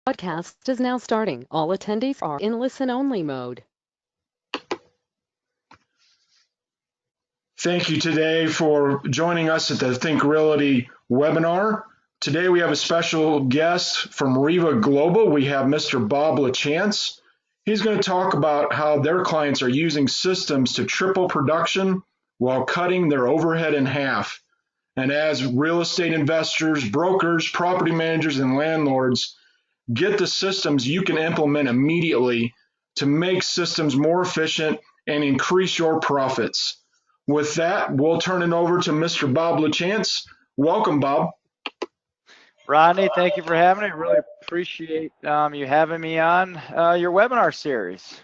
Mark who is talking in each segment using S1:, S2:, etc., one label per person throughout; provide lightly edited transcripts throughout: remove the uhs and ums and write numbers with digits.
S1: Podcast is now starting. All attendees are in listen-only mode.
S2: Thank you today for joining us at the Think Realty webinar. Today we have a special guest from Riva Global. We have Mr. Bob LaChance. He's going to talk about how their clients are using systems to triple production while cutting their overhead in half. And as real estate investors, brokers, property managers, and landlords get the systems you can implement immediately to make systems more efficient and increase your profits. With that, we'll turn it over to Mr. Bob LaChance. Welcome, Bob.
S3: Rodney, thank you for having me. I really appreciate you having me on your webinar series.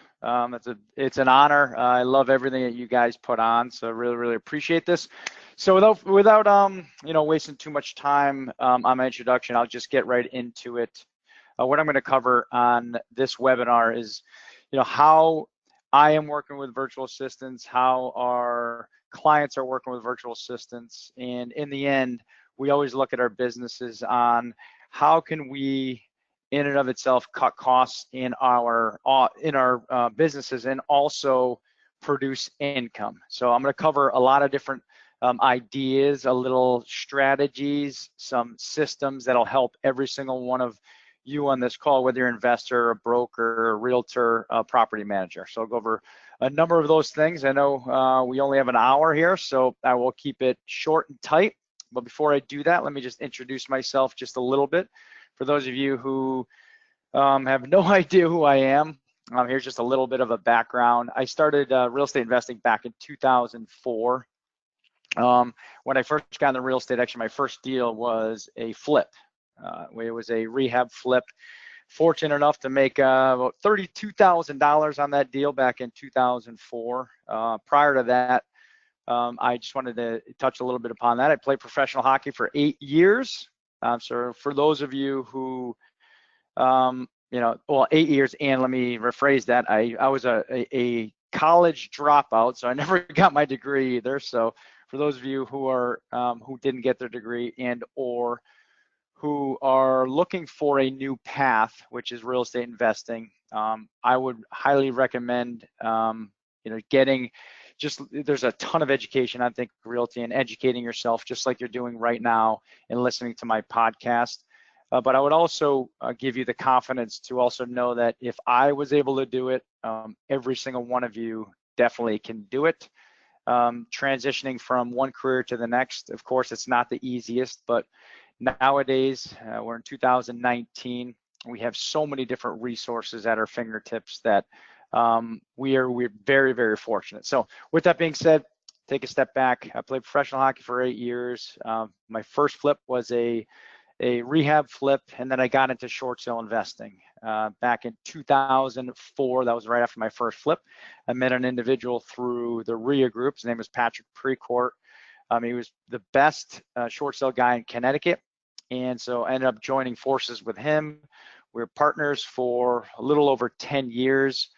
S3: It's an honor. I love everything that you guys put on, so really appreciate this. So without wasting too much time on my introduction, I'll just get right into it. What I'm going to cover on this webinar is, how I am working with virtual assistants, how our clients are working with virtual assistants, and in the end, we always look at our businesses on how can we, in and of itself, cut costs in our businesses and also produce income. So I'm going to cover a lot of different ideas, a little strategies, some systems that'll help every single one of you on this call, whether you're an investor, a broker, a realtor, a property manager. So I'll go over a number of those things. I know we only have an hour here, so I will keep it short and tight. But before I do that, let me just introduce myself just a little bit. For those of you who have no idea who I am, here's just a little bit of a background. I started real estate investing back in 2004. When I first got into real estate, actually my first deal was a flip. It was a rehab flip. Fortunate enough to make about $32,000 on that deal back in 2004. Prior to that, I just wanted to touch a little bit upon that. I played professional hockey for 8 years. So for those of you who, 8 years, and let me rephrase that. I was a college dropout, so I never got my degree either. So for those of you who didn't get their degree and or who are looking for a new path, which is real estate investing, I would highly recommend, there's a ton of education, I think, realty and educating yourself just like you're doing right now and listening to my podcast. But I would also give you the confidence to also know that if I was able to do it, every single one of you definitely can do it. Transitioning from one career to the next, of course, it's not the easiest, but nowadays, we're in 2019. We have so many different resources at our fingertips that we're very fortunate. So with that being said, take a step back. I played professional hockey for 8 years. My first flip was a rehab flip, and then I got into short sale investing back in 2004. That was right after my first flip. I met an individual through the RIA group. His name was Patrick Precourt. He was the best short sale guy in Connecticut. And so I ended up joining forces with him. We were partners for a little over 10 years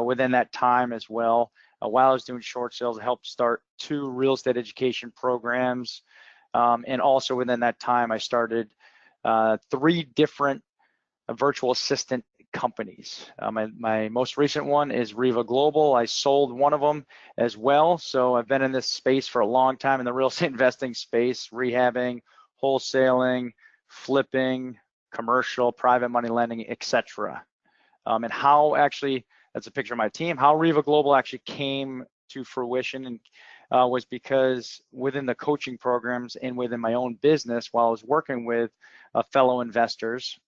S3: within that time as well. While I was doing short sales, I helped start 2 real estate education programs. And also within that time, I started 3 different virtual assistant companies. My most recent one is Riva Global. I sold one of them as well. So I've been in this space for a long time, in the real estate investing space, rehabbing, wholesaling, flipping, commercial, private money lending, etc. And how actually, that's a picture of my team, how Riva Global actually came to fruition and was because within the coaching programs and within my own business, while I was working with fellow investors,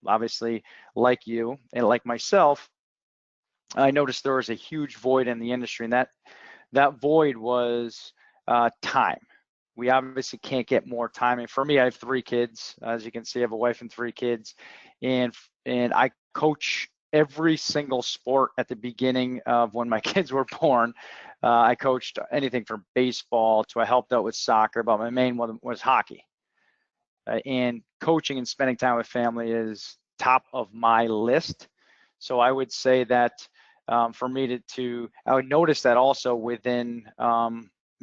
S3: obviously like you and like myself, I noticed there was a huge void in the industry, and that void was time. We obviously can't get more time. And for me, I have 3 kids. As you can see, I have a wife and 3 kids, and I coach every single sport at the beginning of when my kids were born. I coached anything from baseball to I helped out with soccer, but my main one was hockey. And coaching and spending time with family is top of my list. So I would say that for me I would notice that also within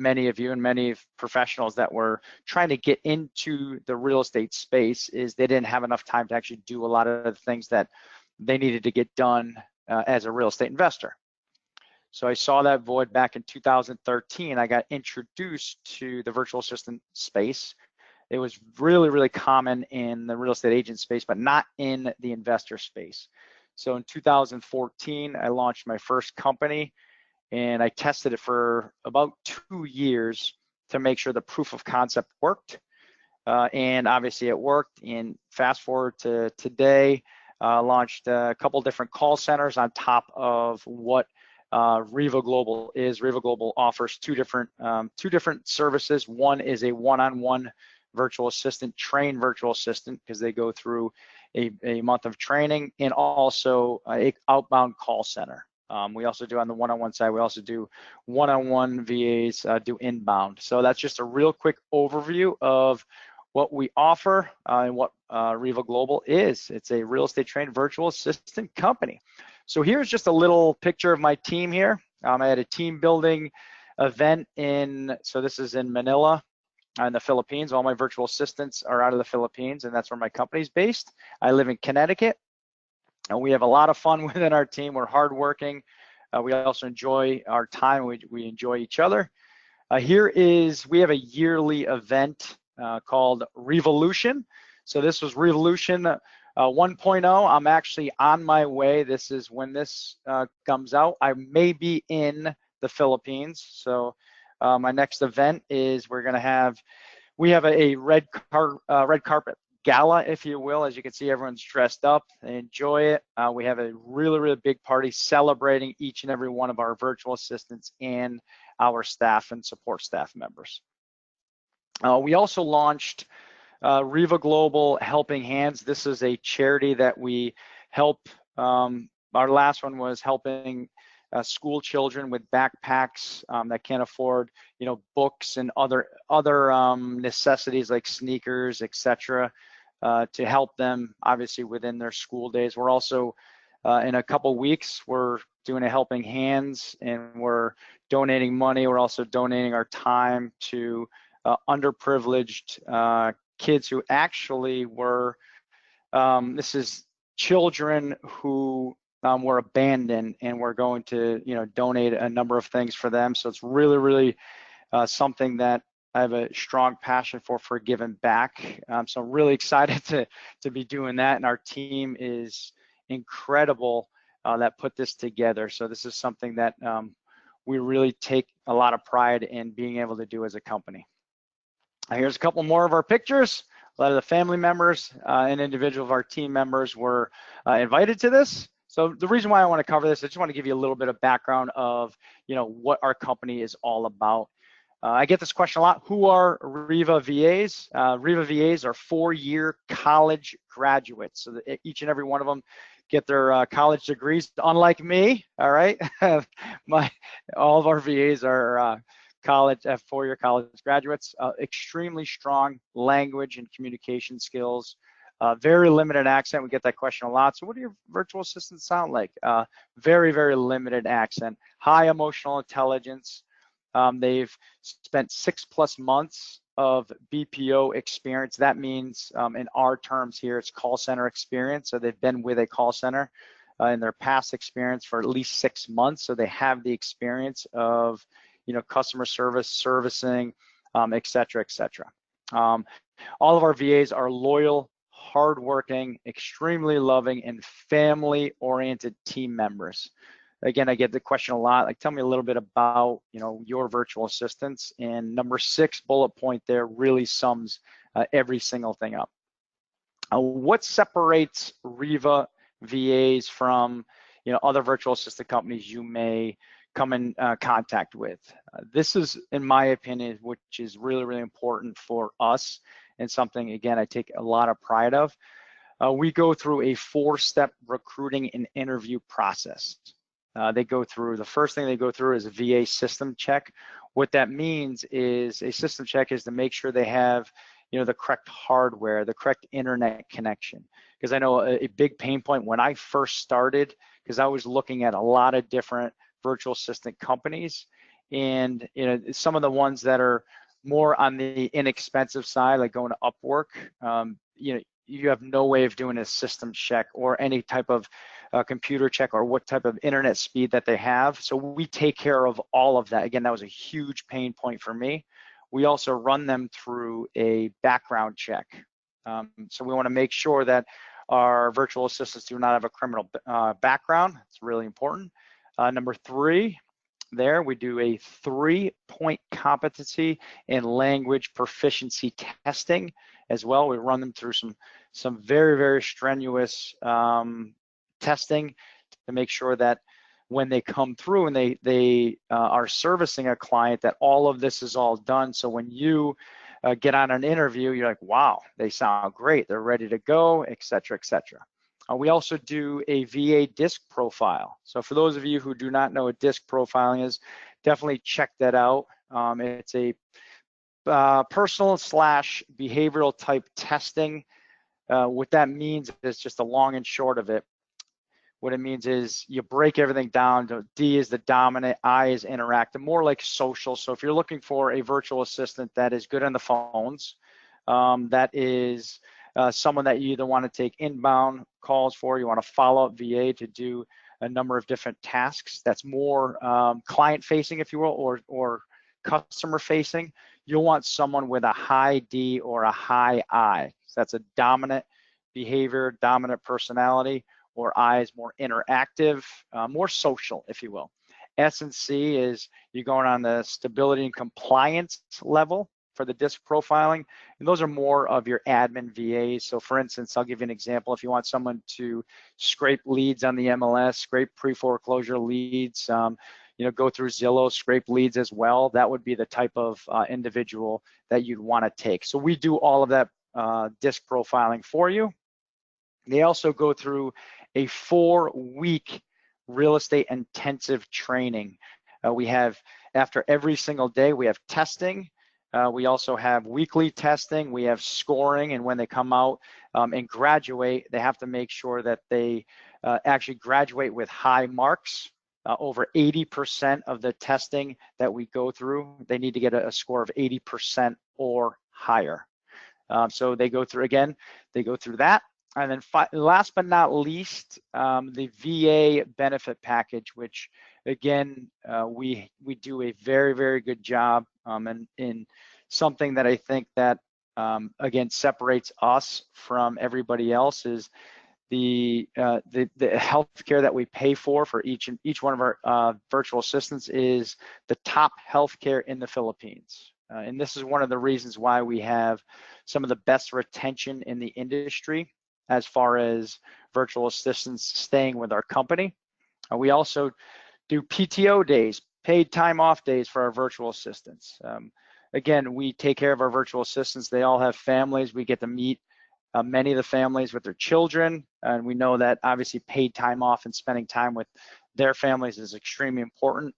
S3: many of you and many professionals that were trying to get into the real estate space is they didn't have enough time to actually do a lot of the things that they needed to get done as a real estate investor. So I saw that void back in 2013. I got introduced to the virtual assistant space. It was really, really common in the real estate agent space, but not in the investor space. So in 2014, I launched my first company, and I tested it for about 2 years to make sure the proof of concept worked. And obviously it worked. And fast forward to today, launched a couple different call centers on top of what Riva Global is. Riva Global offers two different services. One is a one-on-one virtual assistant, trained virtual assistant, because they go through a month of training, and also a outbound call center. We also do on the one-on-one side, we also do one-on-one VAs, do inbound. So that's just a real quick overview of what we offer and what Riva Global is. It's a real estate trained virtual assistant company. So here's just a little picture of my team here. I had a team building event so this is in Manila in the Philippines. All my virtual assistants are out of the Philippines, and that's where my company's based. I live in Connecticut, and we have a lot of fun within our team. We're hardworking. We also enjoy our time. We enjoy each other. We have a yearly event called Revolution. So this was Revolution 1.0. I'm actually on my way. This is when this comes out. I may be in the Philippines. So my next event is we have a red carpet gala, if you will. As you can see, everyone's dressed up. They enjoy it. We have a really, really big party celebrating each and every one of our virtual assistants and our staff and support staff members. We also launched Riva Global Helping Hands. This is a charity that we help. Our last one was helping school children with backpacks that can't afford, books and other necessities like sneakers, etc., to help them obviously within their school days. We're also in a couple weeks, we're doing a Helping Hands, and we're donating money. We're also donating our time to underprivileged kids who actually were, this is children who were abandoned, and we're going to, donate a number of things for them. So it's really, really something that I have a strong passion for giving back. So I'm really excited to be doing that, and our team is incredible that put this together. So this is something that we really take a lot of pride in being able to do as a company. Here's a couple more of our pictures. A lot of the family members and individual of our team members were invited to this. So the reason why I want to cover this, I just want to give you a little bit of background of, what our company is all about. I get this question a lot. Who are Riva VAs? Riva VAs are 4-year college graduates. So that each and every one of them get their college degrees, unlike me, all right? All of our VAs are 4-year college graduates, extremely strong language and communication skills, very limited accent. We get that question a lot. So what do your virtual assistants sound like? Very, very limited accent, high emotional intelligence. They've spent 6+ months of BPO experience. That means in our terms here, it's call center experience. So they've been with a call center in their past experience for at least 6 months. So they have the experience of customer service, servicing, et cetera, et cetera. All of our VAs are loyal, hardworking, extremely loving, and family-oriented team members. Again, I get the question a lot, like, tell me a little bit about, your virtual assistants. And number 6 bullet point there really sums every single thing up. What separates Riva VAs from, other virtual assistant companies you may come in contact with? This is, in my opinion, which is really, really important for us, and something, again, I take a lot of pride of. We go through a 4-step recruiting and interview process. The first thing they go through is a VA system check. What that means is a system check is to make sure they have, the correct hardware, the correct internet connection. Because I know a big pain point when I first started, because I was looking at a lot of different virtual assistant companies, and some of the ones that are more on the inexpensive side, like going to Upwork, you have no way of doing a system check or any type of computer check or what type of internet speed that they have. So we take care of all of that. Again, that was a huge pain point for me. We also run them through a background check. So we want to make sure that our virtual assistants do not have a criminal background. It's really important. Number 3, there we do a 3-point competency in language proficiency testing as well. We run them through some very, very strenuous testing to make sure that when they come through and they are servicing a client, that all of this is all done. So when you get on an interview, you're like, wow, they sound great, they're ready to go, et cetera, et cetera. We also do a VA disc profile. So for those of you who do not know what disc profiling is, definitely check that out. It's a personal / behavioral type testing. What that means is just the long and short of it. What it means is you break everything down. D is the dominant, I is interactive, more like social. So if you're looking for a virtual assistant that is good on the phones, that is someone that you either want to take inbound calls for, you want to follow up VA to do a number of different tasks that's more client facing, if you will, or customer facing, you'll want someone with a high D or a high I. So that's a dominant behavior, dominant personality, or I is more interactive, more social, if you will. S and C is you're going on the stability and compliance level for the disc profiling, and those are more of your admin VAs. So for instance, I'll give you an example. If you want someone to scrape leads on the MLS, scrape pre-foreclosure leads, go through Zillow, scrape leads as well, that would be the type of individual that you'd want to take. So we do all of that disc profiling for you. They also go through a 4-week real estate intensive training. We have, after every single day, we have testing. We also have weekly testing. We have scoring, and when they come out and graduate, they have to make sure that they actually graduate with high marks. Over 80% of the testing that we go through, they need to get a score of 80% or higher. So they go through, again, they go through that. And then last but not least, the VA benefit package, which again, we do a very, very good job in something that I think that, again, separates us from everybody else is the health care that we pay for each one of our virtual assistants is the top health care in the Philippines. And this is one of the reasons why we have some of the best retention in the industry as far as virtual assistants staying with our company. We also do PTO days, paid time off days for our virtual assistants. Again, we take care of our virtual assistants. They all have families. We get to meet many of the families with their children, and we know that obviously paid time off and spending time with their families is extremely important.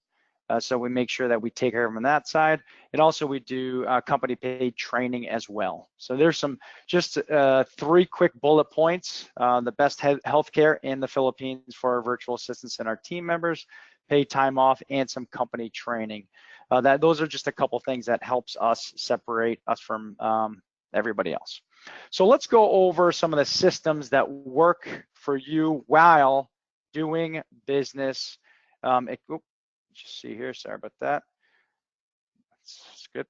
S3: So we make sure that we take care of them on that side. And also we do company paid training as well. So there's some just 3 quick bullet points. The best healthcare in the Philippines for our virtual assistants and our team members, paid time off, and some company training. Those are just a couple things that helps us separate us from everybody else. So let's go over some of the systems that work for you while doing business. Just see here, sorry about that. That's good.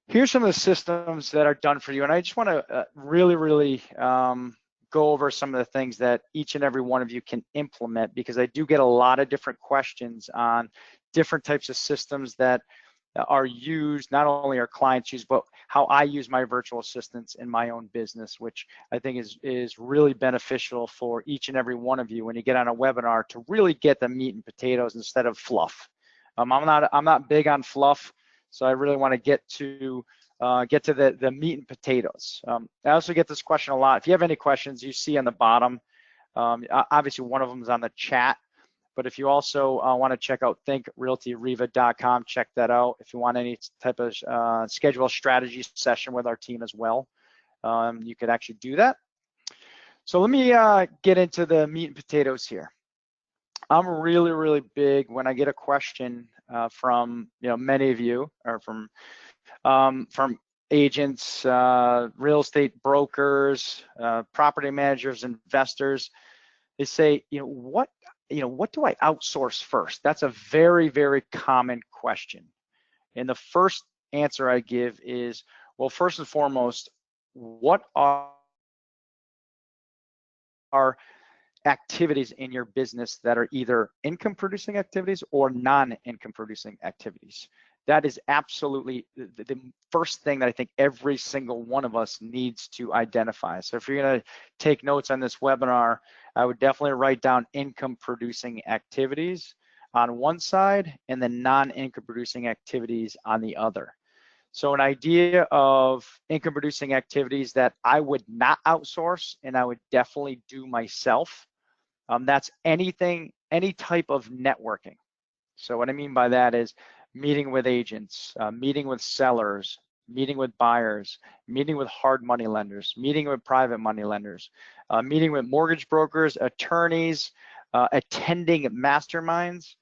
S3: Here's some of the systems that are done for you. And I just want to really go over some of the things that each and every one of you can implement, because I do get a lot of different questions on different types of systems that are used, not only our clients use, but how I use my virtual assistants in my own business, which I think is really beneficial for each and every one of you when you get on a webinar to really get the meat and potatoes instead of fluff. I'm not big on fluff, so I really want to get to the meat and potatoes. I also get this question a lot. If you have any questions, you see on the bottom, obviously one of them is on the chat. But if you also want to check out thinkrealtyriva.com, check that out. If you want any type of schedule a strategy session with our team as well, you could actually do that. So let me get into the meat and potatoes here. I'm really big when I get a question from many of you, or from agents, real estate brokers, property managers, investors. They say, what do I outsource first? That's a very, very common question. And the first answer I give is, well, first and foremost, what are activities in your business that are either income producing activities or non-income producing activities? That is absolutely the first thing that I think every single one of us needs to identify. So if you're going to take notes on this webinar, I would definitely write down income producing activities on one side and then non-income producing activities on the other. So an idea of income producing activities that I would not outsource and I would definitely do myself, that's any type of networking. So what I mean by that is meeting with agents, meeting with sellers, meeting with buyers, meeting with hard money lenders, meeting with private money lenders, meeting with mortgage brokers, attorneys, attending masterminds,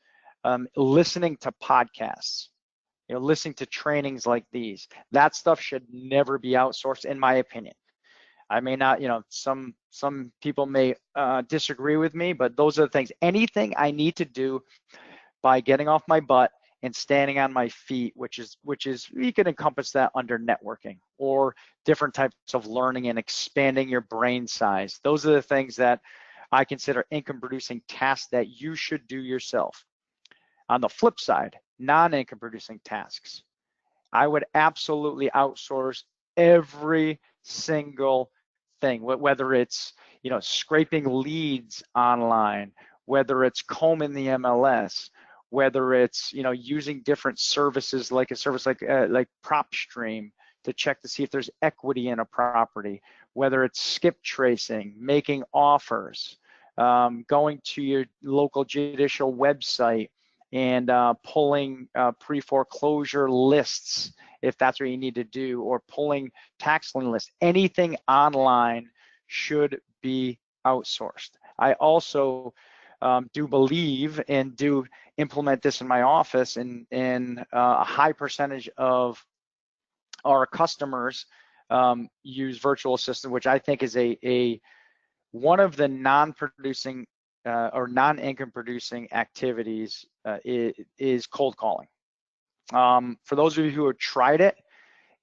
S3: listening to podcasts, listening to trainings like these. That stuff should never be outsourced, in my opinion. I may not, some people may disagree with me, but those are the things. Anything I need to do by getting off my butt and standing on my feet, which is you can encompass that under networking or different types of learning and expanding your brain size. Those are the things that I consider income producing tasks that you should do yourself. On the flip side, non-income producing tasks, I would absolutely outsource every single thing, whether it's scraping leads online, whether it's combing the MLS, whether it's using different services like a service like PropStream to check to see if there's equity in a property, whether it's skip tracing, making offers, going to your local judicial website and pulling pre-foreclosure lists if that's what you need to do, or pulling tax lien lists. Anything online should be outsourced. I also do believe and do implement this in my office, and a high percentage of our customers use virtual assistant, which I think is one of the non-producing or non-income producing activities is cold calling. For those of you who have tried it,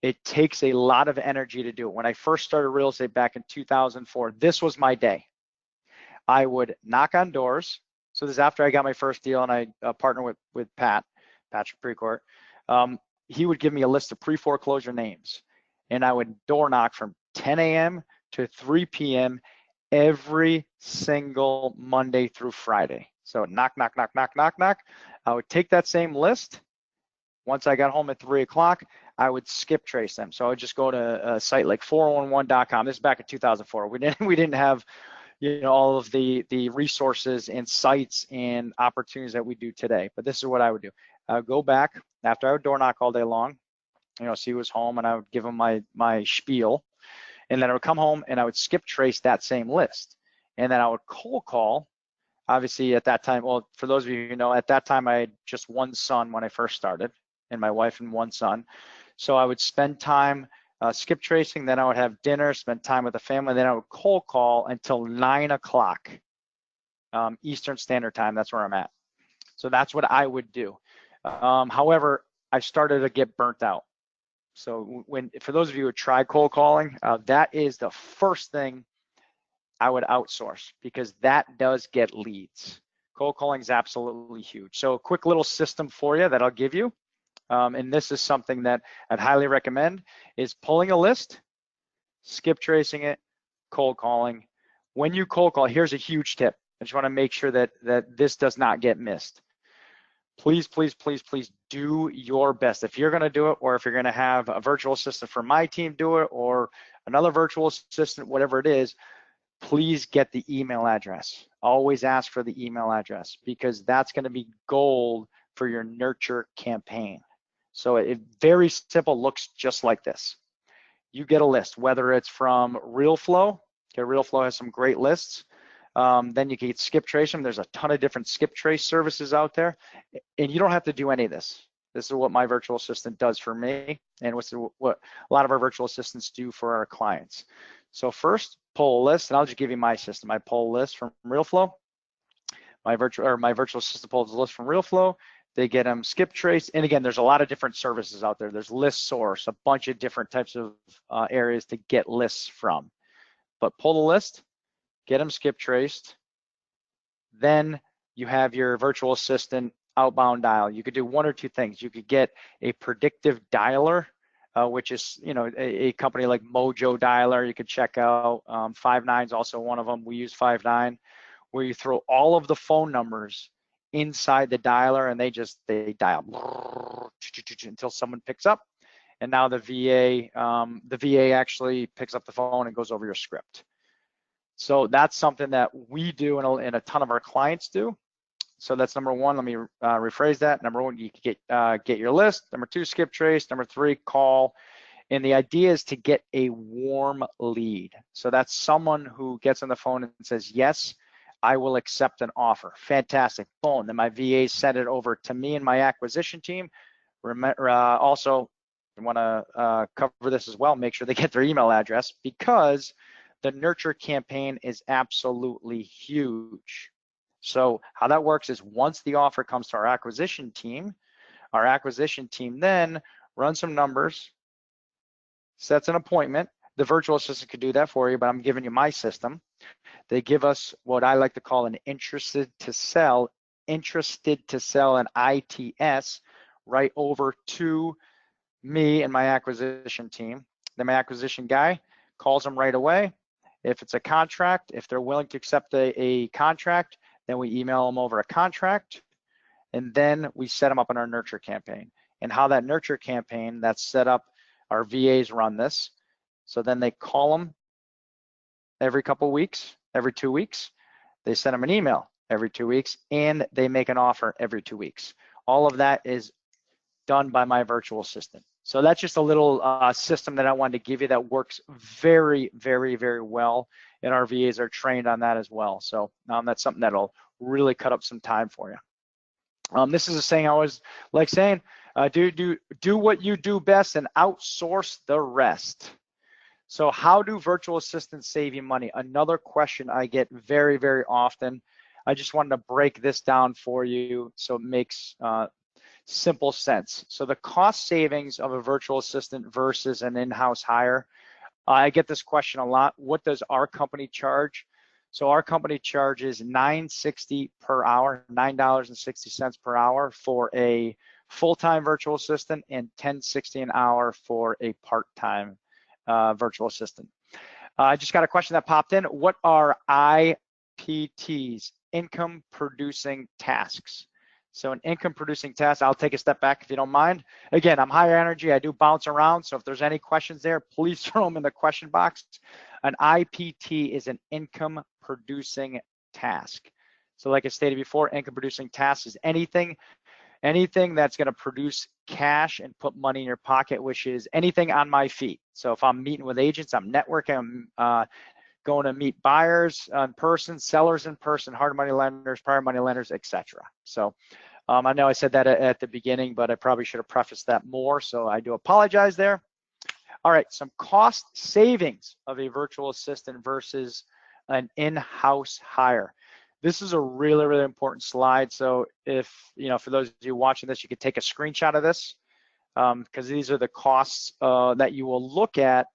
S3: it takes a lot of energy to do it. When I first started real estate back in 2004, this was my day. I would knock on doors. So this is after I got my first deal and I partnered with Patrick Precourt. He would give me a list of pre-foreclosure names, and I would door knock from 10 a.m. to 3 p.m. every single Monday through Friday. So knock, knock, knock, knock, knock, knock. I would take that same list. Once I got home at 3 o'clock, I would skip trace them. So I would just go to a site like 411.com. This is back in 2004. We didn't have all of the resources and sites and opportunities that we do today. But this is what I would do. I would go back after I would door knock all day long, see who was home, and I would give him my spiel. And then I would come home and I would skip trace that same list. And then I would cold call. Obviously at that time, well, for those of you who know, at that time I had just one son when I first started, and my wife and one son. So I would spend time skip tracing, then I would have dinner, spend time with the family, then I would cold call until 9 o'clock Eastern Standard Time. That's where I'm at. So that's what I would do. However, I started to get burnt out. So for those of you who try cold calling, that is the first thing I would outsource, because that does get leads. Cold calling is absolutely huge. So a quick little system for you that I'll give you. And this is something that I'd highly recommend, is pulling a list, skip tracing it, cold calling. When you cold call, here's a huge tip. I just want to make sure that this does not get missed. Please, please, please, please do your best. If you're going to do it, or if you're going to have a virtual assistant from my team do it, or another virtual assistant, whatever it is, please get the email address. Always ask for the email address, because that's going to be gold for your nurture campaign. So it very simple, looks just like this. You get a list, whether it's from RealFlow. Okay, RealFlow has some great lists. Then you can skip trace them. There's a ton of different skip trace services out there, and you don't have to do any of this. This is what my virtual assistant does for me, and what a lot of our virtual assistants do for our clients. So first, pull a list, and I'll just give you my system. I pull a list from RealFlow. My virtual assistant pulls a list from RealFlow. They get them skip trace, and again, there's a lot of different services out there. There's list source, a bunch of different types of areas to get lists from. But pull the list, get them skip traced. Then you have your virtual assistant outbound dial. You could do one or two things. You could get a predictive dialer, which is, you know, a company like Mojo Dialer. You could check out. Five9 is also one of them. We use Five9, where you throw all of the phone numbers inside the dialer, and they dial until someone picks up. And now the VA actually picks up the phone and goes over your script. So that's something that we do and a ton of our clients do. So that's number one. Let me rephrase that. Number one, you can get your list. Number two, skip trace. Number three, call. And the idea is to get a warm lead. So that's someone who gets on the phone and says, yes, I will accept an offer. Fantastic. Boom. Then my VA sent it over to me and my acquisition team. Also, I want to cover this as well. Make sure they get their email address, because the nurture campaign is absolutely huge. So how that works is, once the offer comes to our acquisition team then runs some numbers, sets an appointment. The virtual assistant could do that for you, but I'm giving you my system. They give us what I like to call an interested to sell an ITS right over to me and my acquisition team. Then my acquisition guy calls them right away. If it's a contract, if they're willing to accept a contract, then we email them over a contract, and then we set them up in our nurture campaign. And how that nurture campaign that's set up, our VAs run this. So then they call them every couple weeks, every 2 weeks. They send them an email every 2 weeks, and they make an offer every 2 weeks. All of that is done by my virtual assistant. So that's just a little system that I wanted to give you that works very, very, very well. And our VAs are trained on that as well. So that's something that'll really cut up some time for you. This is a saying I always like saying, do what you do best and outsource the rest. So how do virtual assistants save you money? Another question I get very, very often. I just wanted to break this down for you so it makes simple sense. So the cost savings of a virtual assistant versus an in-house hire. I get this question a lot. What does our company charge? So our company charges $9.60 per hour, $9.60 per hour for a full-time virtual assistant, and $10.60 an hour for a part-time virtual assistant. I just got a question that popped in. What are IPTs, income producing tasks? So an income producing task, I'll take a step back if you don't mind. Again, I'm higher energy, I do bounce around. So if there's any questions there, please throw them in the question box. An IPT is an income producing task. So like I stated before, income producing task is anything that's gonna produce cash and put money in your pocket, which is anything on my feet. So if I'm meeting with agents, I'm networking, I'm going to meet buyers in person, sellers in person, hard money lenders, private money lenders, etc. So I know I said that at the beginning, but I probably should have prefaced that more, so I do apologize there. All right, some cost savings of a virtual assistant versus an in-house hire. This is a really, really important slide. So if, for those of you watching this, you could take a screenshot of this, because these are the costs that you will look at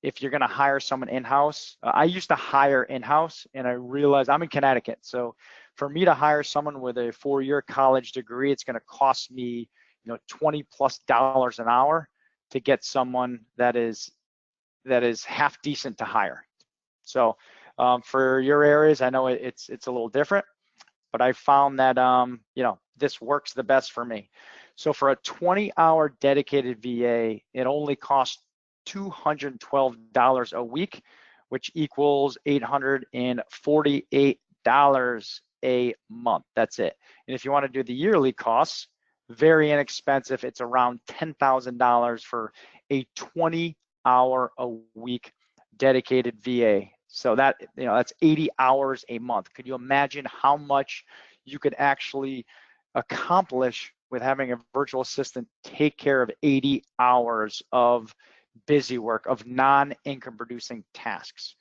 S3: if you're gonna hire someone in-house. I used to hire in-house, and I realized I'm in Connecticut. So for me to hire someone with a 4-year college degree, it's gonna cost me, $20+ an hour to get someone that is half decent to hire. So for your areas, I know it's a little different, but I found that this works the best for me. So for a 20-hour dedicated VA, it only costs $212 a week, which equals $848 a month. That's it. And if you want to do the yearly costs, very inexpensive. It's around $10,000 for a 20-hour a week dedicated VA. So that, that's 80 hours a month. Could you imagine how much you could actually accomplish with having a virtual assistant take care of 80 hours of busy work, of non-income producing tasks?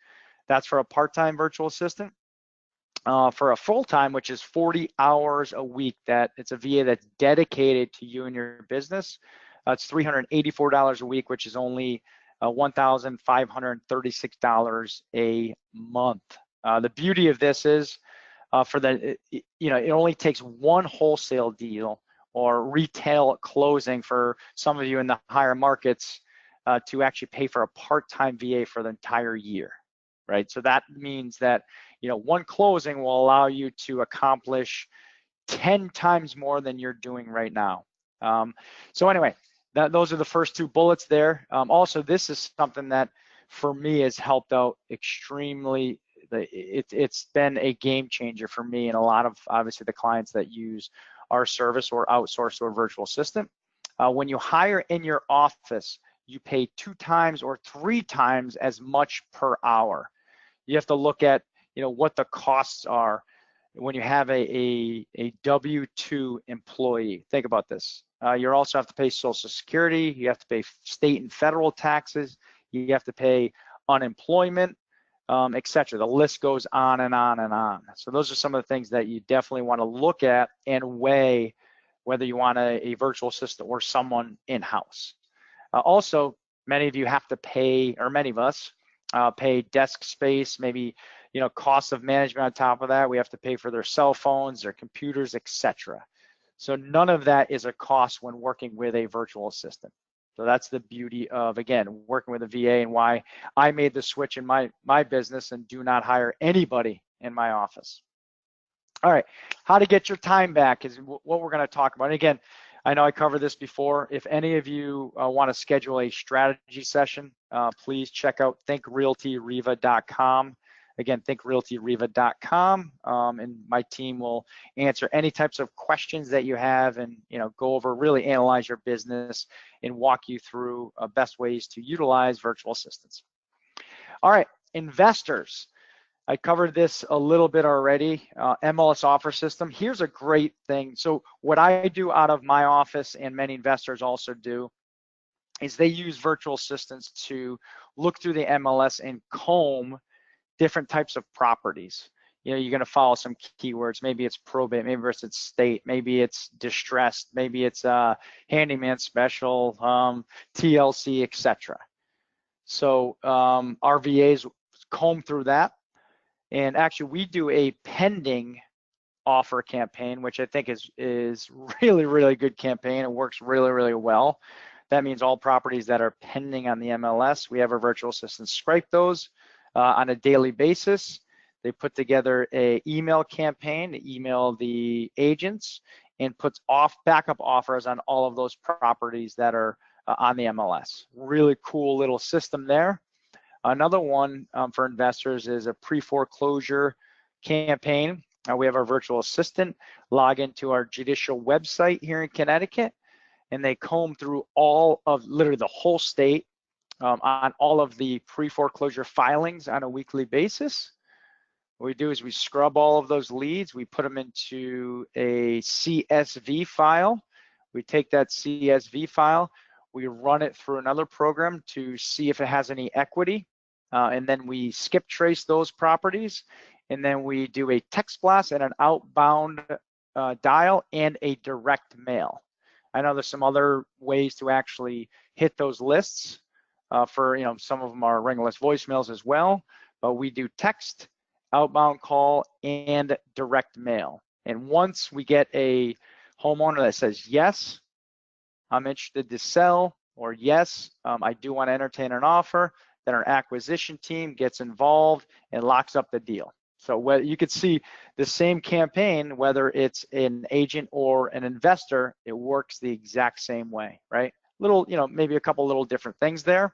S3: That's for a part-time virtual assistant. For a full-time, which is 40 hours a week, that it's a VA that's dedicated to you and your business, it's $384 a week, which is only $1,536 a month. The beauty of this is it only takes one wholesale deal or retail closing for some of you in the higher markets to actually pay for a part-time VA for the entire year, right? So that means that, one closing will allow you to accomplish 10 times more than you're doing right now. So anyway, those are the first two bullets there. Also, this is something that for me has helped out extremely. It's been a game changer for me and a lot of, obviously, the clients that use our service or outsource to a virtual assistant. When you hire in your office, you pay 2 times or 3 times as much per hour. You have to look at, what the costs are when you have a W-2 employee. Think about this. You also have to pay Social Security. You have to pay state and federal taxes. You have to pay unemployment, etc. The list goes on and on and on. So those are some of the things that you definitely want to look at and weigh whether you want a virtual assistant or someone in-house. Also, many of you have to pay, or many of us pay desk space, maybe cost of management on top of that. We have to pay for their cell phones, their computers, etc. So none of that is a cost when working with a virtual assistant. So that's the beauty of, again, working with a VA and why I made the switch in my business and do not hire anybody in my office. All right, how to get your time back is what we're going to talk about. And again, I know I covered this before. If any of you want to schedule a strategy session, please check out thinkrealtyriva.com. Again, thinkrealtyriva.com, and my team will answer any types of questions that you have and go over, really analyze your business and walk you through best ways to utilize virtual assistants. All right, investors. I covered this a little bit already. MLS offer system. Here's a great thing. So what I do out of my office and many investors also do is they use virtual assistants to look through the MLS and comb different types of properties. You're going to follow some keywords. Maybe it's probate, maybe it's estate, maybe it's distressed, maybe it's handyman special, TLC, etc. So our VAs comb through that. And actually, we do a pending offer campaign, which I think is really, really good campaign. It works really, really well. That means all properties that are pending on the MLS, we have our virtual assistants scrape those on a daily basis. They put together a email campaign to email the agents and puts backup offers on all of those properties that are on the MLS. Really cool little system there. Another one for investors is a pre-foreclosure campaign. We have our virtual assistant log into our judicial website here in Connecticut, and they comb through all of, literally the whole state, on all of the pre-foreclosure filings on a weekly basis. What we do is we scrub all of those leads, we put them into a CSV file. We take that CSV file, we run it through another program to see if it has any equity, and then we skip trace those properties, and then we do a text blast and an outbound dial and a direct mail. I know there's some other ways to actually hit those lists. For some of them are ringless voicemails as well, but we do text, outbound call, and direct mail. And once we get a homeowner that says, yes, I'm interested to sell, or yes, I do want to entertain an offer, then our acquisition team gets involved and locks up the deal. So you could see the same campaign, whether it's an agent or an investor, it works the exact same way, right? Little, maybe a couple little different things there,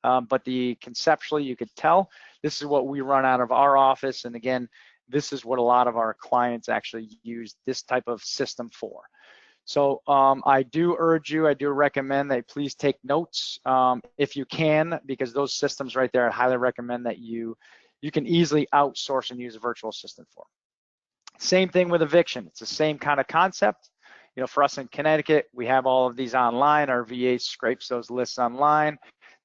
S3: but conceptually you could tell this is what we run out of our office. And again, this is what a lot of our clients actually use this type of system for. So I do recommend that you please take notes if you can, because those systems right there, I highly recommend that you you can easily outsource and use a virtual assistant for. Same thing with eviction. It's the same kind of concept. You know, for us in Connecticut, we have all of these online. Our VA scrapes those lists online.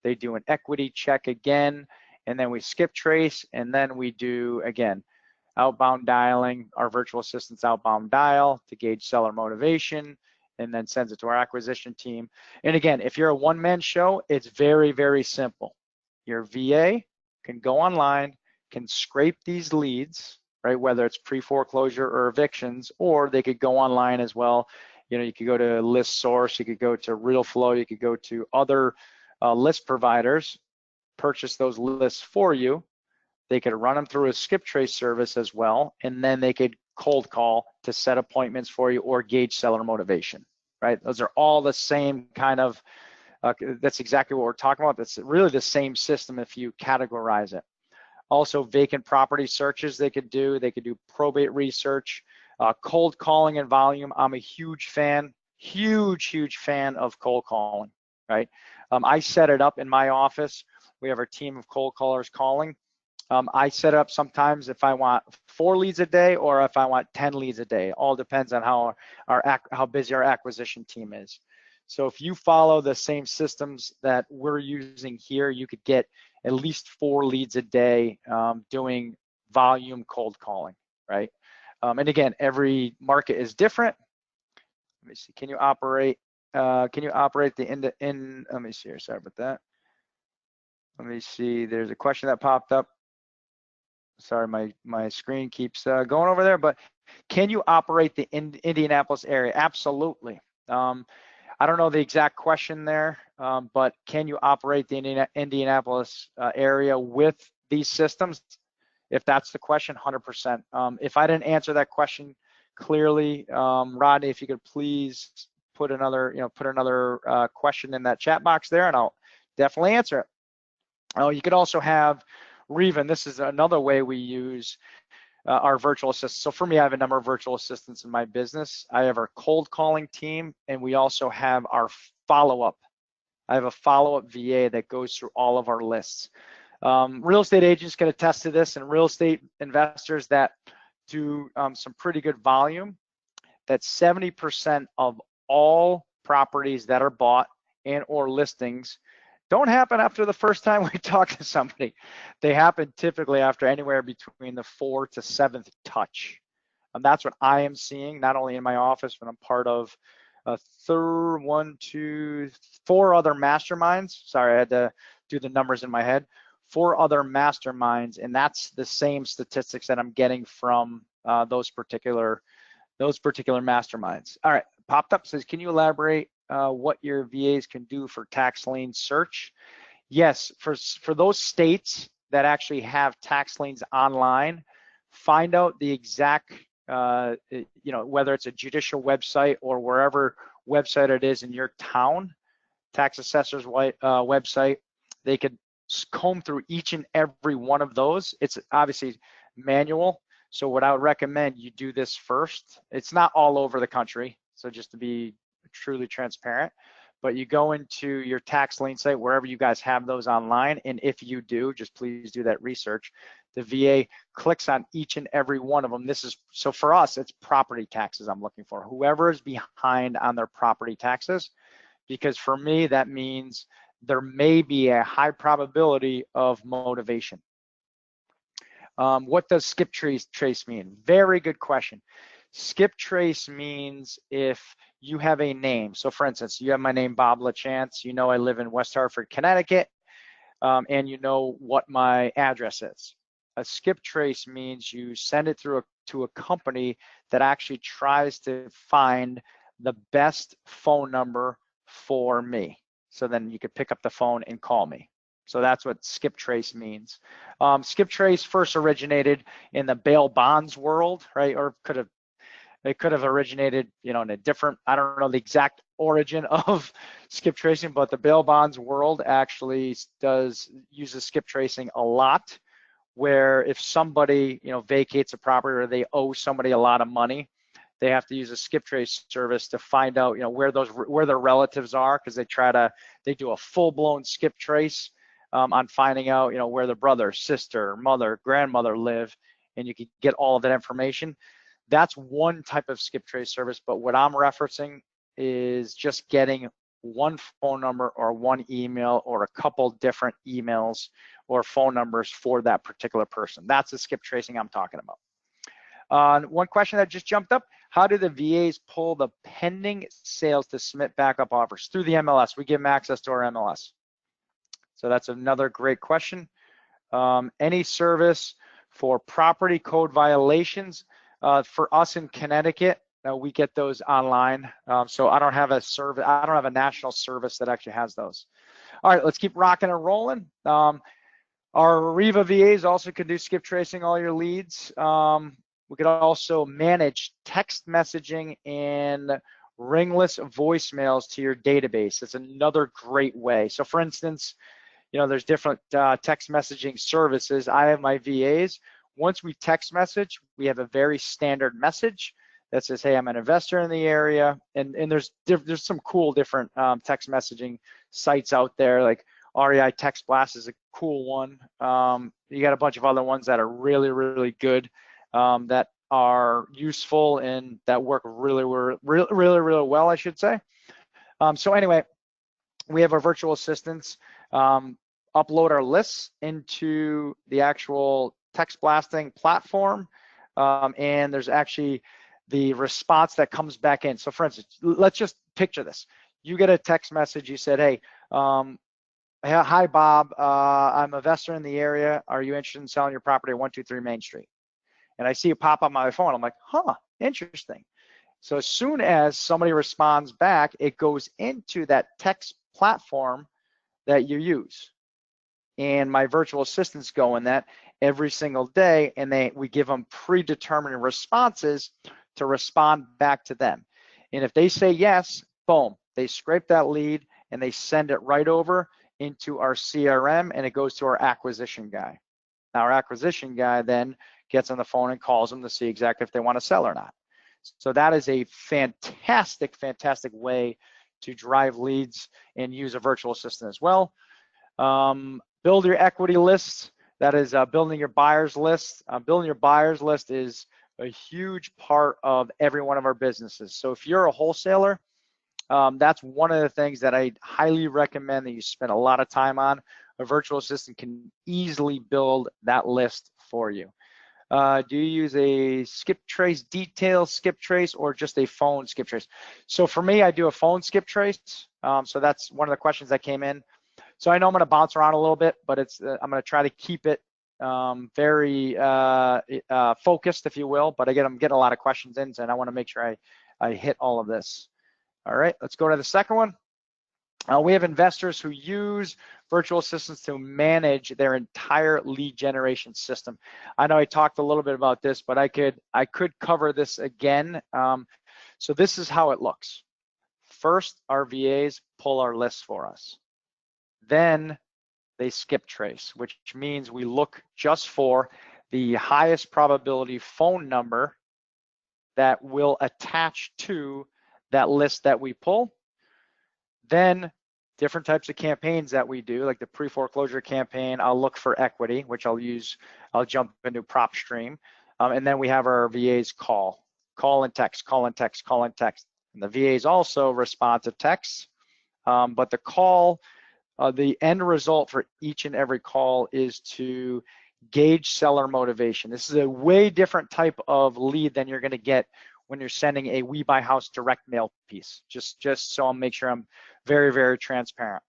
S3: They do an equity check again, and then we skip trace, and then we do, again, outbound dialing. Our virtual assistants outbound dial to gauge seller motivation, and then sends it to our acquisition team. And again, if you're a one-man show, it's very, very simple. Your VA can go online, can scrape these leads, right? Whether it's pre-foreclosure or evictions, or they could go online as well. You know, you could go to List Source, you could go to RealFlow, you could go to other list providers, purchase those lists for you. They could run them through a skip trace service as well, and then they could cold call to set appointments for you or gauge seller motivation, right? Those are all the same kind of, that's exactly what we're talking about. That's really the same system if you categorize it. Also, vacant property searches they could do probate research, cold calling and volume. I'm a huge fan of cold calling, right? I set it up in my office. We have our team of cold callers calling. I set up sometimes if I want 4 leads a day or if I want 10 leads a day. All depends on how busy our acquisition team is. So if you follow the same systems that we're using here, you could get at least 4 leads a day doing volume cold calling, right? And again, every market is different. Let me see. Can you operate the let me see here. Sorry about that. Let me see. There's a question that popped up. Sorry, my screen keeps going over there. But can you operate the Indianapolis area? Absolutely. I don't know the exact question there, but can you operate the Indianapolis area with these systems? If that's the question, 100%. If I didn't answer that question clearly, Rodney, if you could please put another question in that chat box there, and I'll definitely answer it. Oh, you could also have Riva, and this is another way we use our virtual assistants. So for me, I have a number of virtual assistants in my business. I have our cold calling team, and we also have our follow-up. I have a follow-up VA that goes through all of our lists. Real estate agents can attest to this, and real estate investors that do some pretty good volume, that 70% of all properties that are bought and or listings don't happen after the first time we talk to somebody. They happen typically after anywhere between the 4th to 7th touch. And that's what I am seeing, not only in my office, but I'm part of 4 other masterminds. Sorry, I had to do the numbers in my head. 4 other masterminds, and that's the same statistics that I'm getting from those particular masterminds. All right, popped up, says, can you elaborate what your VAs can do for tax lien search? Yes, for those states that actually have tax liens online, find out the exact, whether it's a judicial website or wherever website it is in your town, tax assessor's website. They could comb through each and every one of those. It's obviously manual. So what I would recommend, you do this first. It's not all over the country. So just to be truly transparent, but you go into your tax lien site, wherever you guys have those online. And if you do, just please do that research. The VA clicks on each and every one of them. So for us, it's property taxes I'm looking for. Whoever is behind on their property taxes, because for me, that means there may be a high probability of motivation. What does skip trace mean? Very good question. Skip trace means if you have a name. So for instance, you have my name, Bob LaChance. You know I live in West Hartford, Connecticut, and you know what my address is. A skip trace means you send it to a company that actually tries to find the best phone number for me. So then you could pick up the phone and call me. So that's what skip trace means. Skip trace first originated in the bail bonds world, right? Or it could have originated, in a different, I don't know the exact origin of skip tracing, but the bail bonds world actually uses skip tracing a lot, where if somebody, vacates a property or they owe somebody a lot of money, they have to use a skip trace service to find out, where their relatives are, because they do a full-blown skip trace on finding out, where the brother, sister, mother, grandmother live, and you can get all of that information. That's one type of skip trace service, but what I'm referencing is just getting one phone number or one email or a couple different emails or phone numbers for that particular person. That's the skip tracing I'm talking about. One question that just jumped up: how do the VAs pull the pending sales to submit backup offers? Through the MLS. We give them access to our MLS. So that's another great question. Any service for property code violations? For us in Connecticut, we get those online. So I don't have a service. I don't have a national service that actually has those. All right, let's keep rocking and rolling. Our Riva VAs also can do skip tracing all your leads. We could also manage text messaging and ringless voicemails to your database. It's another great way. So for instance, there's different text messaging services. I have my VAs. Once we text message, we have a very standard message that says, hey, I'm an investor in the area. And there's some cool different text messaging sites out there, like REI Text Blast is a cool one. You got a bunch of other ones that are really, really good, that are useful and that work really, really well, I should say. So anyway, we have our virtual assistants upload our lists into the actual text blasting platform, and there's actually the response that comes back in. So for instance, let's just picture this. You get a text message, you said, hey, hi Bob, I'm an investor in the area. Are you interested in selling your property at 123 Main Street? And I see it pop up on my phone. I'm like, huh, interesting. So as soon as somebody responds back, it goes into that text platform that you use. And my virtual assistants go in that every single day, and we give them predetermined responses to respond back to them. And if they say yes, boom, they scrape that lead and they send it right over into our CRM, and it goes to our acquisition guy. Now our acquisition guy then gets on the phone and calls them to see exactly if they want to sell or not. So that is a fantastic, fantastic way to drive leads and use a virtual assistant as well. Build your equity lists. That is building your buyers list. Building your buyers list is a huge part of every one of our businesses. So if you're a wholesaler, that's one of the things that I highly recommend that you spend a lot of time on. A virtual assistant can easily build that list for you. Do you use a skip trace detail skip trace or just a phone skip trace? So for me, I do a phone skip trace. So that's one of the questions that came in. So I know I'm going to bounce around a little bit, but I'm going to try to keep it very focused, if you will. But again, I'm getting a lot of questions in, and I want to make sure I hit all of this. All right, let's go to the second one. We have investors who use virtual assistants to manage their entire lead generation system. I know I talked a little bit about this, but I could cover this again. So this is how it looks. First, our VAs pull our lists for us. Then they skip trace, which means we look just for the highest probability phone number that will attach to that list that we pull. Then different types of campaigns that we do, like the pre-foreclosure campaign, I'll look for equity, which I'll jump into prop stream. And then we have our VAs call and text, call and text, call and text. And the VAs also respond to texts, but the call, the end result for each and every call is to gauge seller motivation. This is a way different type of lead than you're going to get when you're sending a We Buy House direct mail piece, just so I'll make sure I'm very, very transparent.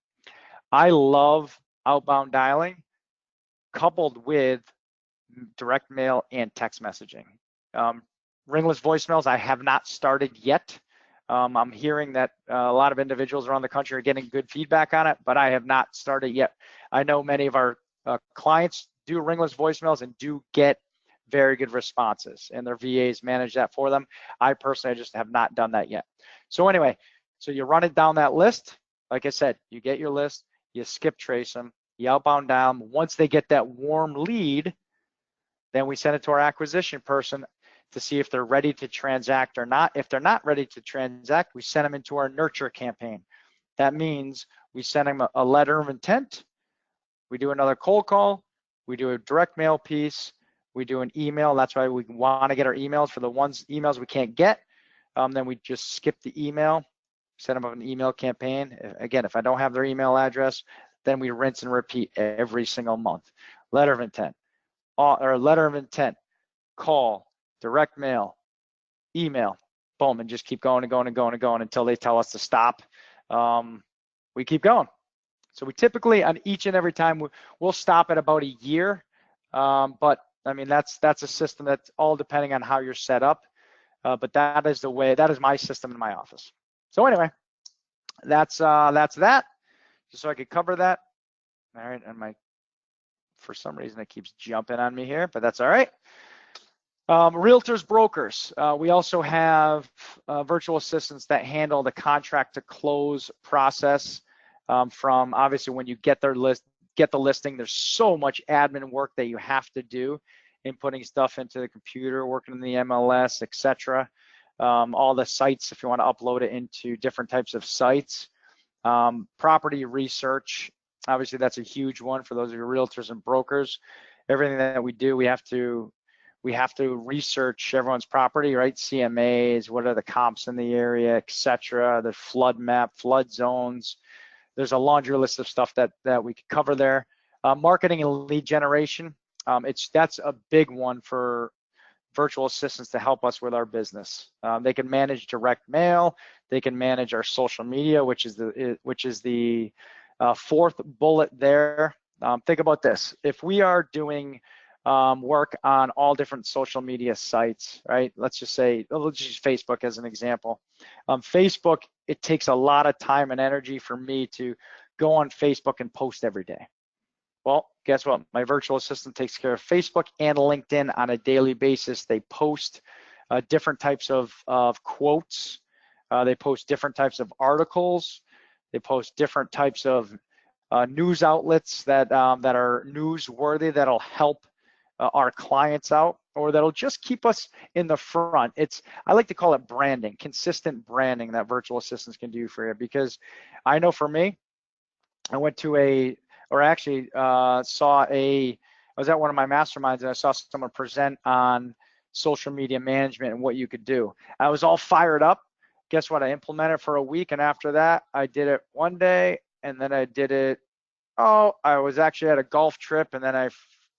S3: I love outbound dialing coupled with direct mail and text messaging. Ringless voicemails, I have not started yet. I'm hearing that a lot of individuals around the country are getting good feedback on it, but I have not started yet. I know many of our clients do ringless voicemails and do get very good responses, and their VAs manage that for them. I personally just have not done that yet. So anyway, so you run it down that list. Like I said, you get your list, you skip trace them, you outbound dial them. Once they get that warm lead, then we send it to our acquisition person to see if they're ready to transact or not. If they're not ready to transact, we send them into our nurture campaign. That means we send them a letter of intent, We do another cold call. We do a direct mail piece. We do an email. That's why we want to get our emails. For the emails we can't get, then we just skip the email, set them up an email campaign. Again, if I don't have their email address, then we rinse and repeat every single month. Letter of intent, call, direct mail, email, boom, and just keep going and going and going and going until they tell us to stop. We keep going. So we typically, on each and every time, we'll stop at about a year. But I mean, that's a system that's all depending on how you're set up. But that is the way, that is my system in my office. So anyway, that's that. Just so I could cover that. All right, and for some reason it keeps jumping on me here, but that's all right. Realtors, brokers. We also have virtual assistants that handle the contract to close process. From obviously when you get the listing, there's so much admin work that you have to do in putting stuff into the computer, working in the MLS, etc. All the sites, if you want to upload it into different types of sites. Property research, obviously that's a huge one for those of you realtors and brokers. Everything that we do, we have to research everyone's property, right? CMAs, what are the comps in the area, etc. The flood map, flood zones. There's a laundry list of stuff that we could cover there. Marketing and lead generation. That's a big one for virtual assistants to help us with our business. They can manage direct mail. They can manage our social media, which is the fourth bullet there. Think about this. If we are doing work on all different social media sites, right? Let's just use Facebook as an example. Facebook, it takes a lot of time and energy for me to go on Facebook and post every day. Well, guess what? My virtual assistant takes care of Facebook and LinkedIn on a daily basis. They post different types of quotes. They post different types of articles. They post different types of news outlets that are newsworthy, that'll help our clients out, or that'll just keep us in the front. I like to call it branding, consistent branding that virtual assistants can do for you. Because I know for me, I went to I was at one of my masterminds and I saw someone present on social media management and what you could do. I was all fired up. Guess what? I implemented for a week, and after that, I did it one day, and then I did it. I was actually at a golf trip, and then I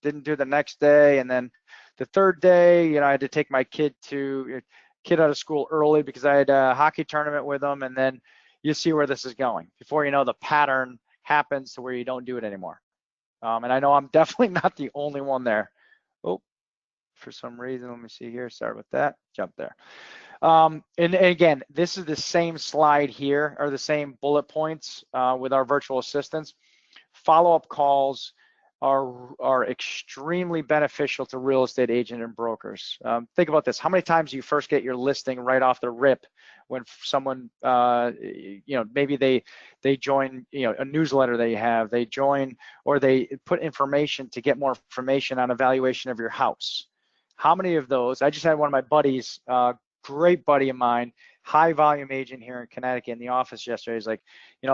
S3: didn't do the next day, and then the third day, I had to take my kid out of school early because I had a hockey tournament with them, and then you see where this is going. Before you know, the pattern happens to where you don't do it anymore. And I know I'm definitely not the only one there. Oh, for some reason, let me see here. Sorry about that. Jump there. And again, this is the same slide here, or the same bullet points with our virtual assistants. Follow-up calls are extremely beneficial to real estate agent and brokers. Think about this. How many times do you first get your listing right off the rip when someone, maybe they join, a newsletter that you have, they join, or they put information to get more information on evaluation of your house? How many of those? I just had one of my buddies, great buddy of mine, high volume agent here in Connecticut, in the office yesterday. He's like,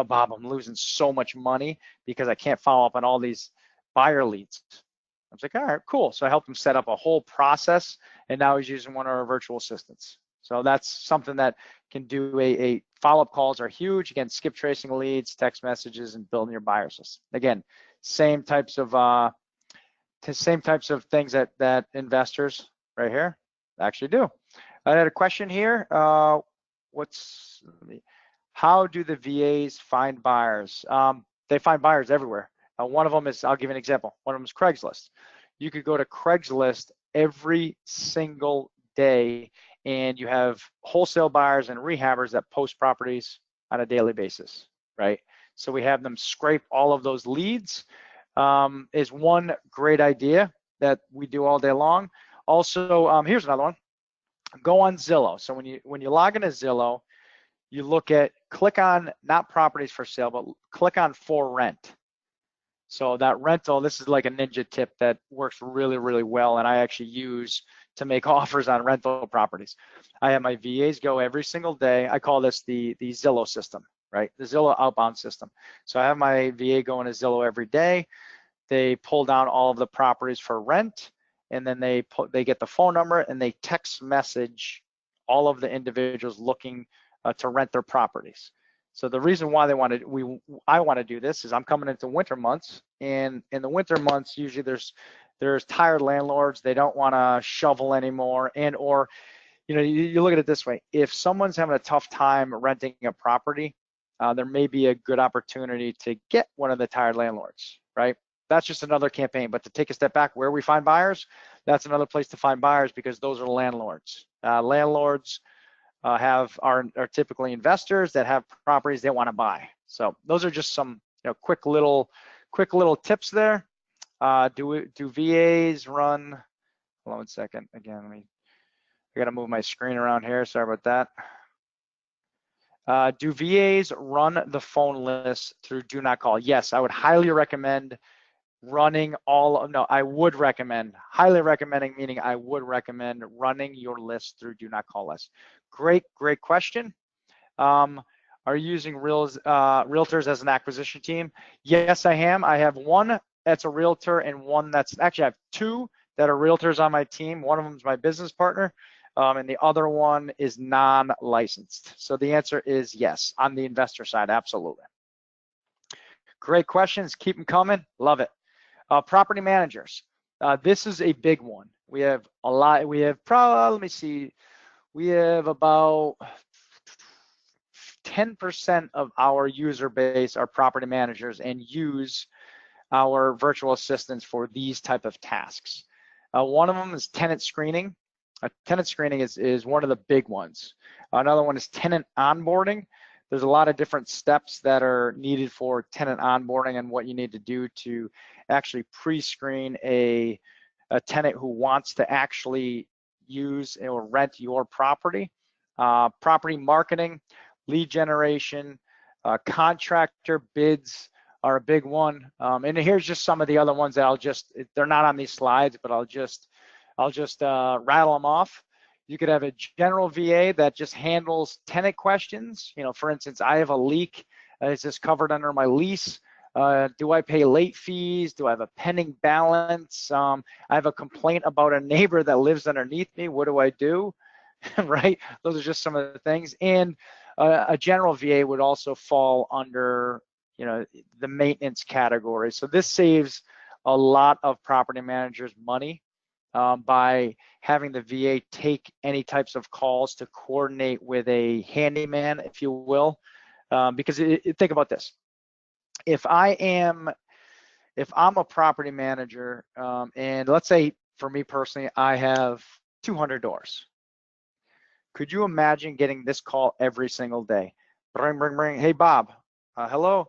S3: Bob, I'm losing so much money because I can't follow up on all these buyer leads. I was like, all right, cool. So I helped him set up a whole process, and now he's using one of our virtual assistants. So that's something that can do a follow-up calls are huge. Again, skip tracing leads, text messages, and building your buyer system. Again, same types of things that investors right here actually do. I had a question here. How do the VAs find buyers? They find buyers everywhere. One of them is, I'll give you an example. One of them is Craigslist. You could go to Craigslist every single day, and you have wholesale buyers and rehabbers that post properties on a daily basis, right? So we have them scrape all of those leads. Is one great idea that we do all day long. Also, here's another one. Go on Zillow. So when you log into Zillow, you click on not properties for sale, but click on for rent. So that rental, this is like a ninja tip that works really, really well, and I actually use to make offers on rental properties. I have my VAs go every single day. I call this the Zillow system, right? The Zillow outbound system. So I have my VA going to Zillow every day. they pull down all of the properties for rent, and then they get the phone number and they text message all of the individuals looking to rent their properties. So the reason why I want to do this is I'm coming into winter months, and in the winter months usually there's tired landlords. They don't want to shovel anymore, and or you look at it this way: if someone's having a tough time renting a property, there may be a good opportunity to get one of the tired landlords, right? That's just another campaign. But to take a step back, where we find buyers, that's another place to find buyers, because those are landlords. Landlords are typically investors that have properties they want to buy. So those are just some quick little tips there. Do VAs run? Hold on one second. Again, I got to move my screen around here. Sorry about that. Do VAs run the phone list through Do Not Call? Yes, I would highly recommend running I would recommend, highly recommending, meaning I would recommend running your list through Do Not Call list. Great question. Are you using realtors as an acquisition team? Yes, I am. I have one that's a realtor and one that's, actually I have two that are realtors on my team. One of them is my business partner, and the other one is non-licensed. So the answer is yes, on the investor side, absolutely. Great questions, keep them coming, love it. Property managers, this is a big one. We have a lot, we have probably, let me see, we have about 10% of our user base are property managers and use our virtual assistants for these type of tasks. One of them is tenant screening. Tenant screening is one of the big ones. Another one is tenant onboarding. There's a lot of different steps that are needed for tenant onboarding and what you need to do to actually pre-screen a tenant who wants to actually use or rent your property. Property marketing, lead generation, contractor bids are a big one. And here's just some of the other ones that they're not on these slides, but I'll just rattle them off. You could have a general VA that just handles tenant questions. For instance, I have a leak. Is this covered under my lease? Do I pay late fees? Do I have a pending balance? I have a complaint about a neighbor that lives underneath me. What do I do? Right? Those are just some of the things. And a general VA would also fall under, the maintenance category. So this saves a lot of property managers money by having the VA take any types of calls to coordinate with a handyman, if you will. Because think about this. If I'm a property manager, and let's say for me personally, I have 200 doors. Could you imagine getting this call every single day? Bring, bring, bring. Hey, Bob. Hello.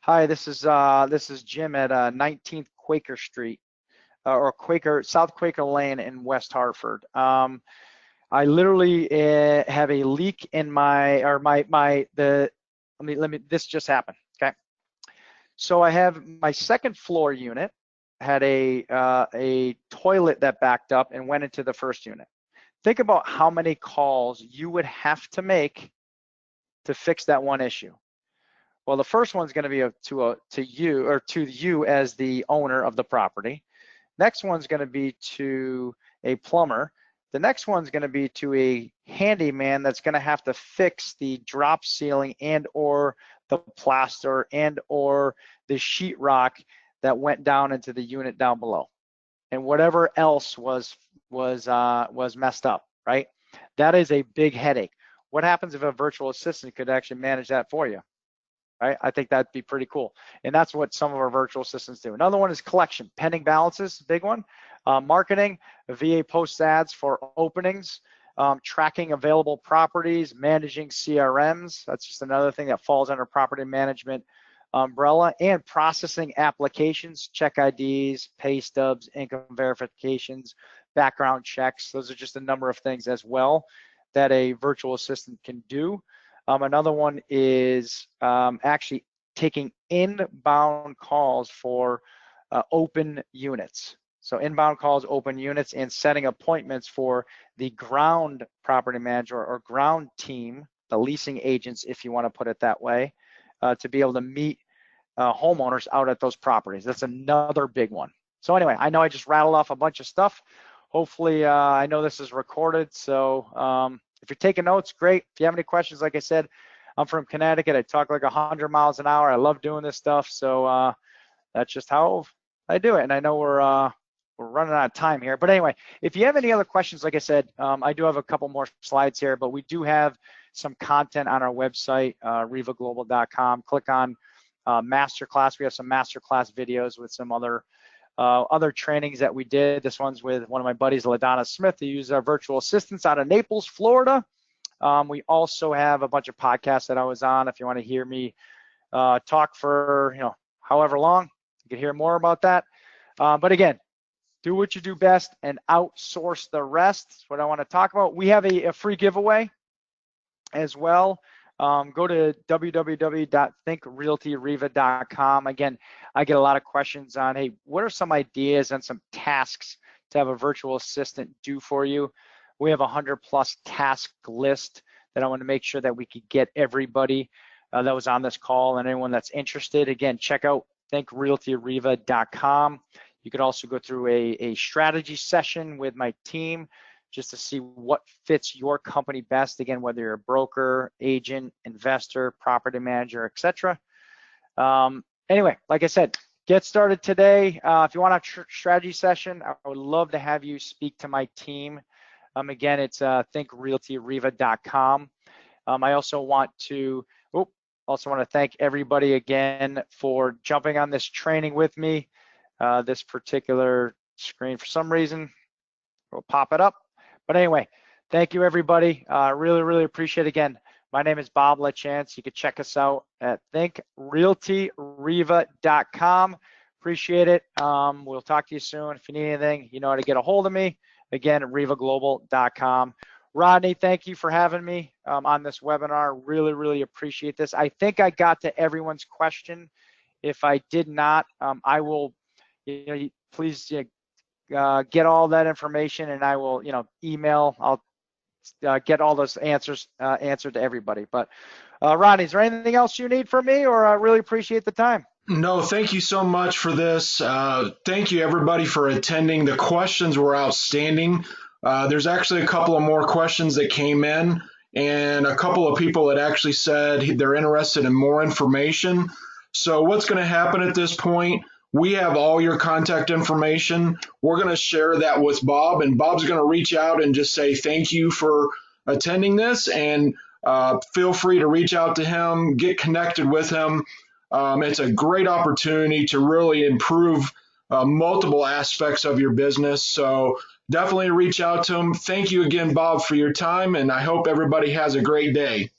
S3: Hi, this is Jim at 19th Quaker Street, or South Quaker Lane in West Hartford. I literally have a leak in this just happened. Okay. So I have my second floor unit had a toilet that backed up and went into the first unit. Think about how many calls you would have to make to fix that one issue. Well, the first one's going to be to you as the owner of the property. Next one's going to be to a plumber. The next one's going to be to a handyman that's going to have to fix the drop ceiling and or the plaster and or the sheetrock that went down into the unit down below, and whatever else was messed up, right? That is a big headache. What happens if a virtual assistant could actually manage that for you? Right? I think that'd be pretty cool. And that's what some of our virtual assistants do. Another one is collection, pending balances, big one. Marketing, VA posts ads for openings, tracking available properties, managing CRMs. That's just another thing that falls under property management umbrella, and processing applications, check IDs, pay stubs, income verifications, background checks. Those are just a number of things as well that a virtual assistant can do. Another one is actually taking inbound calls for open units. So inbound calls, open units, and setting appointments for the ground property manager or ground team, the leasing agents, if you want to put it that way, to be able to meet homeowners out at those properties. That's another big one. So anyway, I know I just rattled off a bunch of stuff. Hopefully, I know this is recorded. So if you're taking notes, great. If you have any questions, like I said, I'm from Connecticut. I talk like 100 miles an hour. I love doing this stuff. So that's just how I do it. And I know we're running out of time here. But anyway, if you have any other questions, like I said, I do have a couple more slides here, but we do have some content on our website, rivaglobal.com. Click on masterclass. We have some masterclass videos with some other trainings that we did. This one's with one of my buddies, LaDonna Smith, who uses our virtual assistants out of Naples, Florida. We also have a bunch of podcasts that I was on. If you want to hear me talk for however long, you can hear more about that. But again, do what you do best and outsource the rest. That's what I want to talk about. We have a free giveaway as well. Go to www.thinkrealtyriva.com. Again, I get a lot of questions on, hey, what are some ideas and some tasks to have a virtual assistant do for you? We have a 100+ task list that I want to make sure that we could get everybody that was on this call and anyone that's interested. Again, check out thinkrealtyriva.com. You could also go through a strategy session with my team just to see what fits your company best. Again, whether you're a broker, agent, investor, property manager, etc. Anyway, like I said, get started today. If you want a strategy session, I would love to have you speak to my team. Again, it's thinkrealtyriva.com. I also want to thank everybody again for jumping on this training with me. This particular screen, for some reason, will pop it up. But anyway, thank you, everybody. Really, really appreciate it. Again, my name is Bob LaChance. You can check us out at thinkrealtyriva.com. Appreciate it. We'll talk to you soon. If you need anything, you know how to get a hold of me. Again, at rivaglobal.com. Rodney, thank you for having me on this webinar. Really, really appreciate this. I think I got to everyone's question. If I did not, I will, please get all that information, and I will, email. I'll get all those answers answered to everybody. But Rodney, is there anything else you need from me, or I really appreciate the time?
S2: No, thank you so much for this. Thank you, everybody, for attending. The questions were outstanding. There's actually a couple of more questions that came in, and a couple of people that actually said they're interested in more information. So what's going to happen at this point? We have all your contact information. We're going to share that with Bob, and Bob's going to reach out and just say thank you for attending this, and feel free to reach out to him, get connected with him. It's a great opportunity to really improve multiple aspects of your business. So definitely reach out to him. Thank you again, Bob, for your time, and I hope everybody has a great day.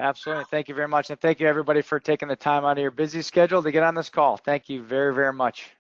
S3: Absolutely. Thank you very much. And thank you, everybody, for taking the time out of your busy schedule to get on this call. Thank you very, very much.